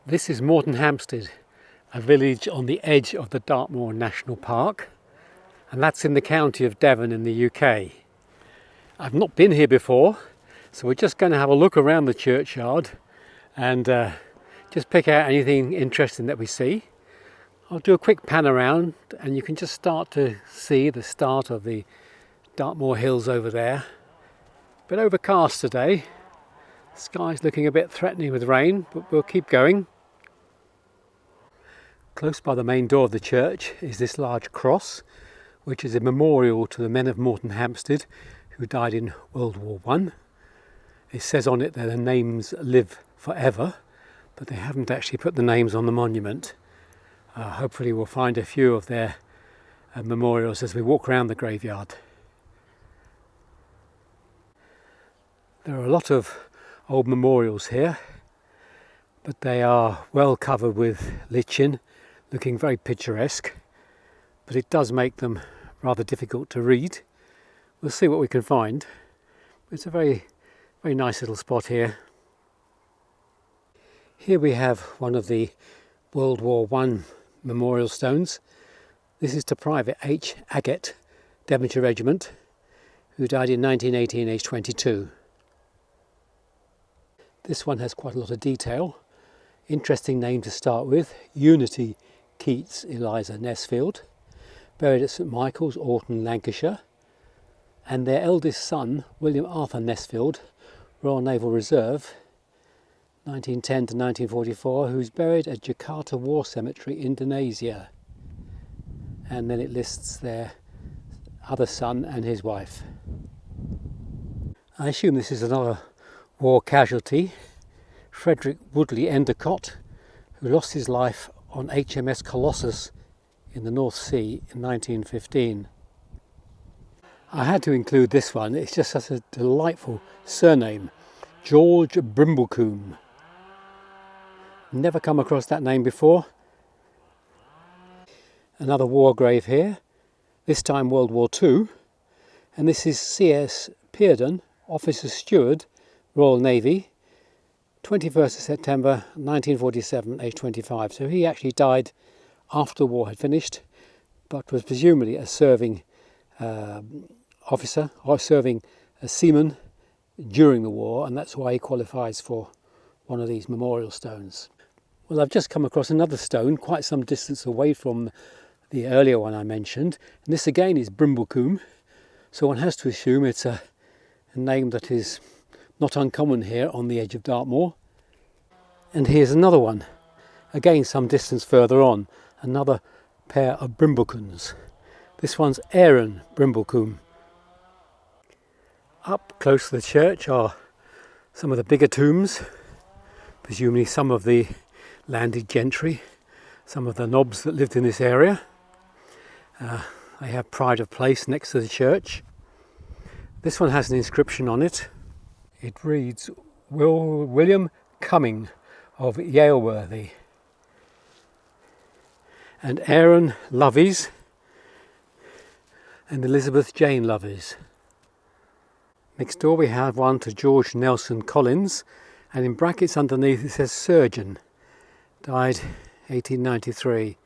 This is Moretonhampstead, a village on the edge of the Dartmoor National Park, and that's in the county of Devon in the UK. I've not been here before, so we're just going to have a look around the churchyard and just pick out anything interesting that we see. I'll do a quick pan around and you can just start to see the start of the Dartmoor Hills over there. A bit overcast today. The sky's looking a bit threatening with rain, but we'll keep going. Close by the main door of the church is this large cross, which is a memorial to the men of Moretonhampstead who died in World War I. It says on it that their names live forever, but they haven't actually put the names on the monument. Hopefully we'll find a few of their memorials as we walk around the graveyard. There are a lot of old memorials here, but they are well covered with lichen, looking very picturesque, but it does make them rather difficult to read. We'll see what we can find. It's a very nice little spot here. Here we have one of the World War I memorial stones. This is to Private H. Agate, Devonshire Regiment, who died in 1918, aged 22. This one has quite a lot of detail. Interesting name to start with, Unity Keats Eliza Nesfield, buried at St Michael's, Orton, Lancashire, and their eldest son, William Arthur Nesfield, Royal Naval Reserve, 1910 to 1944, who's buried at Jakarta War Cemetery, Indonesia. And then it lists their other son and his wife. I assume this is another war casualty, Frederick Woodley Endicott, who lost his life on HMS Colossus in the North Sea in 1915. I had to include this one, it's just such a delightful surname, George Brimblecombe. Never come across that name before. Another war grave here, this time World War II, and this is C.S. Pearden, Officer Steward, Royal Navy, 21st of September 1947, aged 25. So he actually died after the war had finished, but was presumably a serving officer or serving a seaman during the war, and that's why he qualifies for one of these memorial stones. Well, I've just come across another stone quite some distance away from the earlier one I mentioned, and this again is Brimblecombe, so one has to assume it's a name that is not uncommon here on the edge of Dartmoor. And here's another one, again some distance further on, another pair of Brimblecombes. This one's Aaron Brimblecombe. Up close to the church are some of the bigger tombs, presumably some of the landed gentry, some of the nobs that lived in this area. They have pride of place next to the church. This one has an inscription on it. It reads, William Cumming of Yaleworthy and Aaron Loveys and Elizabeth Jane Loveys. Next door we have one to George Nelson Collins, and in brackets underneath it says surgeon, died 1893.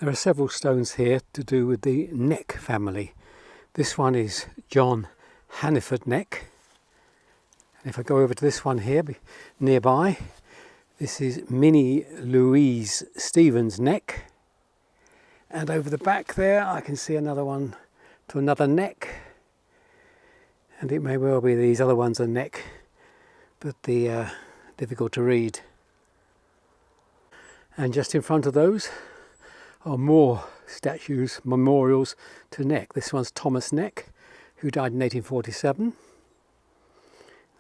There are several stones here to do with the Neck family. This one is John Hanniford Neck. And if I go over to this one here nearby, this is Minnie Louise Stevens Neck. And over the back there I can see another one to another neck. And it may well be these other ones are neck, but the difficult to read. And just in front of those are more statues, memorials to Neck. This one's Thomas Neck, who died in 1847.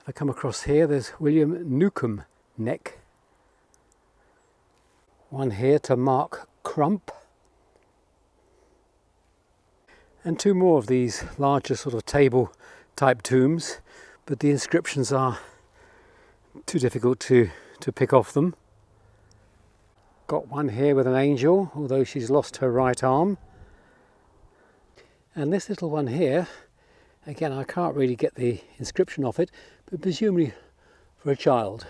If I come across here, there's William Newcomb Neck. One here to Mark Crump. And two more of these larger sort of table type tombs, but the inscriptions are too difficult to pick off them. Got one here with an angel, although she's lost her right arm. And this little one here, again I can't really get the inscription off it, but presumably for a child.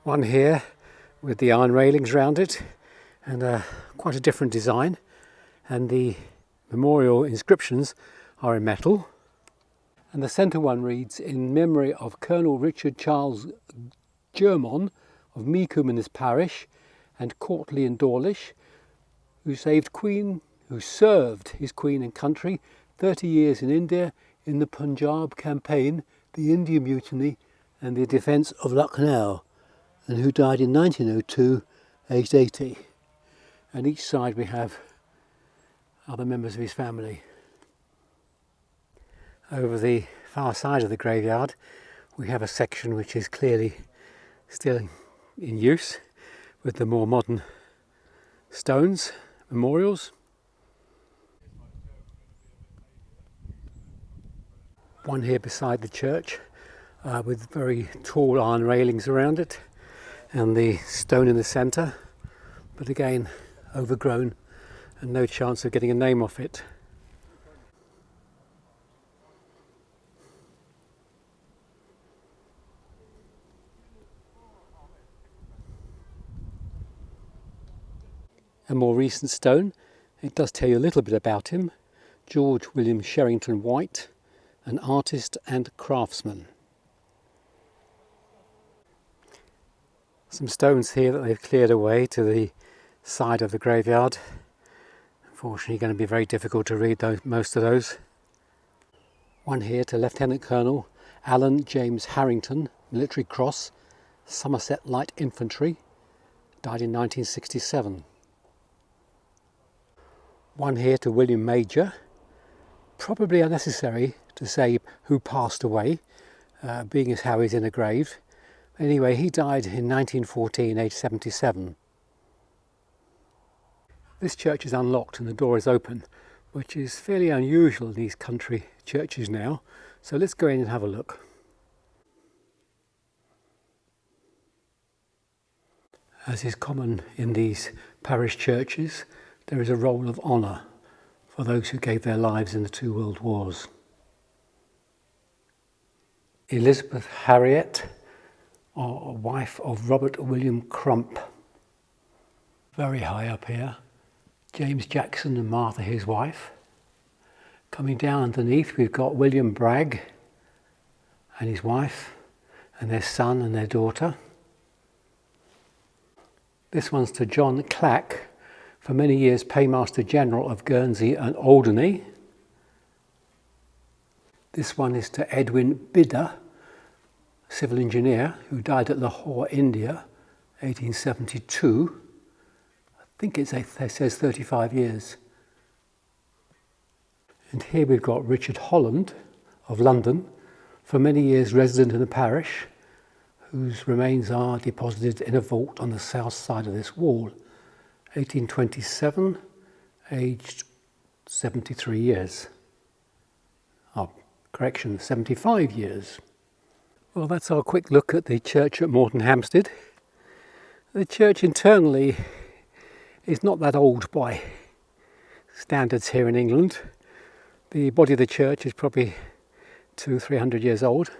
One here with the iron railings around it, and quite a different design, and the memorial inscriptions are in metal. And the centre one reads, "In memory of Colonel Richard Charles Germon of Meecombe in this parish, and Courtly and Dawlish, who served his Queen and country 30 years in India in the Punjab campaign, the Indian Mutiny and the defence of Lucknow, and who died in 1902, aged 80. And each side we have other members of his family. Over the far side of the graveyard we have a section which is clearly still in use, with the more modern stones, memorials. One here beside the church with very tall iron railings around it, and the stone in the centre, but again overgrown and no chance of getting a name off it. A more recent stone, it does tell you a little bit about him. George William Sherrington White, an artist and craftsman. Some stones here that they've cleared away to the side of the graveyard. Unfortunately going to be very difficult to read most of those. One here to Lieutenant Colonel Alan James Harrington, Military Cross, Somerset Light Infantry, died in 1967. One here to William Major, probably unnecessary to say who passed away, being as how he's in a grave. Anyway, he died in 1914, aged 77. This church is unlocked and the door is open, which is fairly unusual in these country churches now. So let's go in and have a look. As is common in these parish churches, there is a roll of honour for those who gave their lives in the two world wars. Elizabeth Harriet, or wife of Robert William Crump, very high up here. James Jackson and Martha, his wife. Coming down underneath we've got William Bragg and his wife and their son and their daughter. This one's to John Clack, for many years Paymaster General of Guernsey and Alderney. This one is to Edwin Bidder, civil engineer, who died at Lahore, India, 1872. I think it says 35 years. And here we've got Richard Holland of London, for many years resident in the parish, whose remains are deposited in a vault on the south side of this wall. 1827, aged 73 years. Oh, correction, 75 years. Well, that's our quick look at the church at Moretonhampstead. The church internally is not that old by standards here in England. The body of the church is probably 200-300 years old.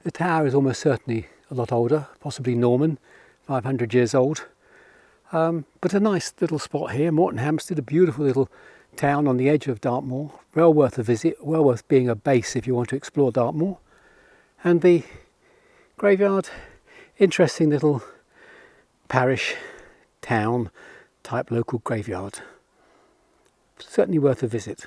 The tower is almost certainly a lot older, possibly Norman, 500 years old. But a nice little spot here, Moretonhampstead, a beautiful little town on the edge of Dartmoor. Well worth a visit, well worth being a base if you want to explore Dartmoor. And the graveyard, interesting little parish, town type local graveyard. Certainly worth a visit.